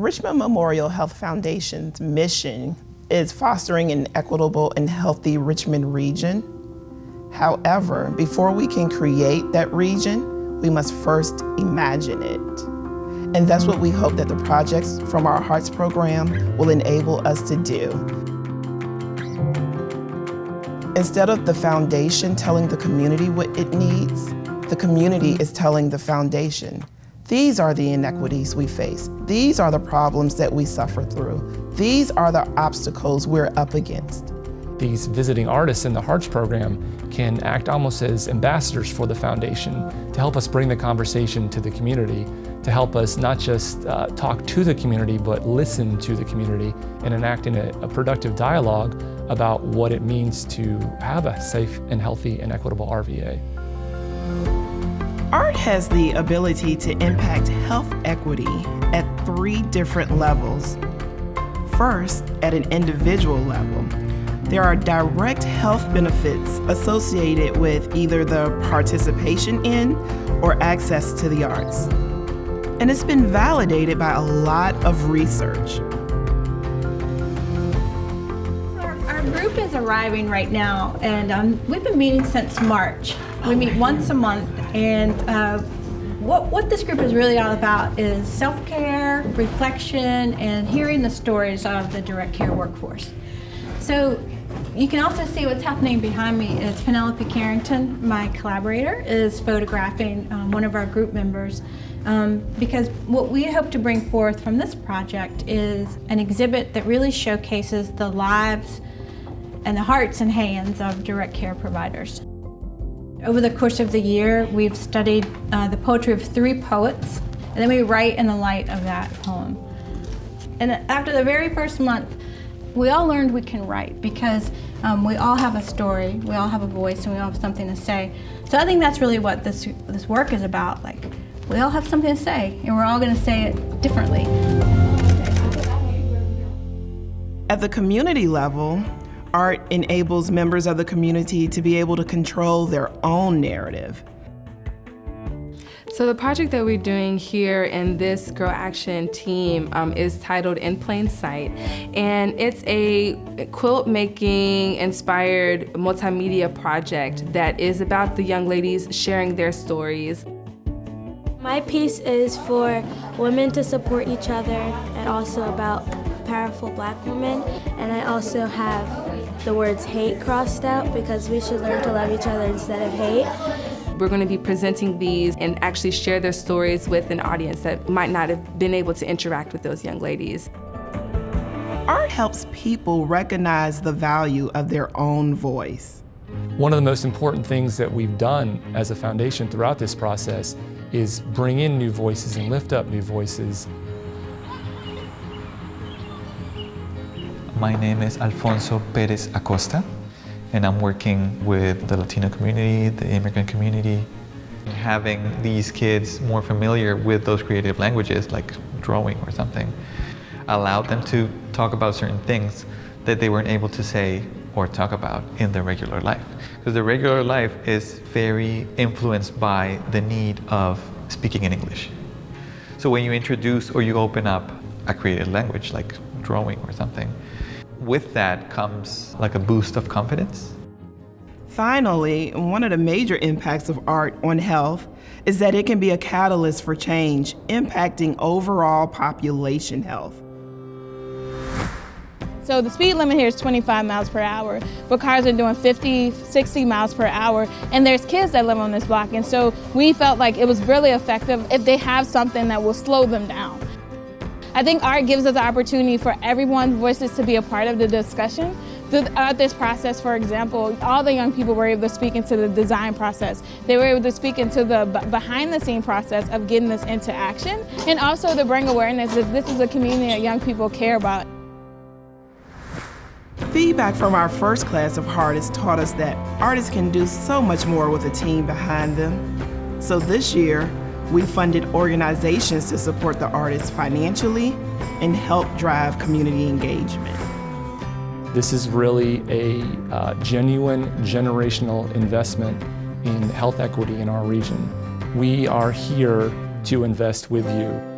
Richmond Memorial Health Foundation's mission is fostering an equitable and healthy Richmond region. However, before we can create that region, we must first imagine it. And that's what we hope that the projects from our Hearts program will enable us to do. Instead of the foundation telling the community what it needs, the community is telling the foundation, these are the inequities we face. These are the problems that we suffer through. These are the obstacles we're up against. These visiting artists in the Hearts program can act almost as ambassadors for the foundation to help us bring the conversation to the community, to help us not just talk to the community, but listen to the community and enact in a productive dialogue about what it means to have a safe and healthy and equitable RVA. Art has the ability to impact health equity at 3 different levels. First, at an individual level, there are direct health benefits associated with either the participation in or access to the arts. And it's been validated by a lot of research. Our group is arriving right now, and we've been meeting since March. We meet once a month, and what this group is really all about is self-care, reflection, and hearing the stories of the direct care workforce. So you can also see what's happening behind me is Penelope Carrington, my collaborator, is photographing one of our group members because what we hope to bring forth from this project is an exhibit that really showcases the lives and the hearts and hands of direct care providers. Over the course of the year, we've studied the poetry of 3 poets, and then we write in the light of that poem. And after the very first month, we all learned we can write because we all have a story, we all have a voice, and we all have something to say. So I think that's really what this work is about. Like, we all have something to say, and we're all going to say it differently. At the community level, art enables members of the community to be able to control their own narrative. So the project that we're doing here in this Girl Action team is titled In Plain Sight, and it's a quilt making inspired multimedia project that is about the young ladies sharing their stories. My piece is for women to support each other and also about powerful Black women, and I also have the words hate crossed out because we should learn to love each other instead of hate. We're going to be presenting these and actually share their stories with an audience that might not have been able to interact with those young ladies. Art helps people recognize the value of their own voice. One of the most important things that we've done as a foundation throughout this process is bring in new voices and lift up new voices. My name is Alfonso Perez Acosta, and I'm working with the Latino community, the immigrant community. Having these kids more familiar with those creative languages, like drawing or something, allowed them to talk about certain things that they weren't able to say or talk about in their regular life. Because the regular life is very influenced by the need of speaking in English. So when you introduce or you open up a creative language, like drawing or something, with that comes like a boost of confidence. Finally, one of the major impacts of art on health is that it can be a catalyst for change, impacting overall population health. So the speed limit here is 25 miles per hour, but cars are doing 50, 60 miles per hour, and there's kids that live on this block, and so we felt like it was really effective if they have something that will slow them down. I think art gives us the opportunity for everyone's voices to be a part of the discussion. Throughout this process, for example, all the young people were able to speak into the design process. They were able to speak into the behind-the-scene process of getting this into action, and also to bring awareness that this is a community that young people care about. Feedback from our first class of artists taught us that artists can do so much more with a team behind them. So this year, we funded organizations to support the artists financially and help drive community engagement. This is really a genuine generational investment in health equity in our region. We are here to invest with you.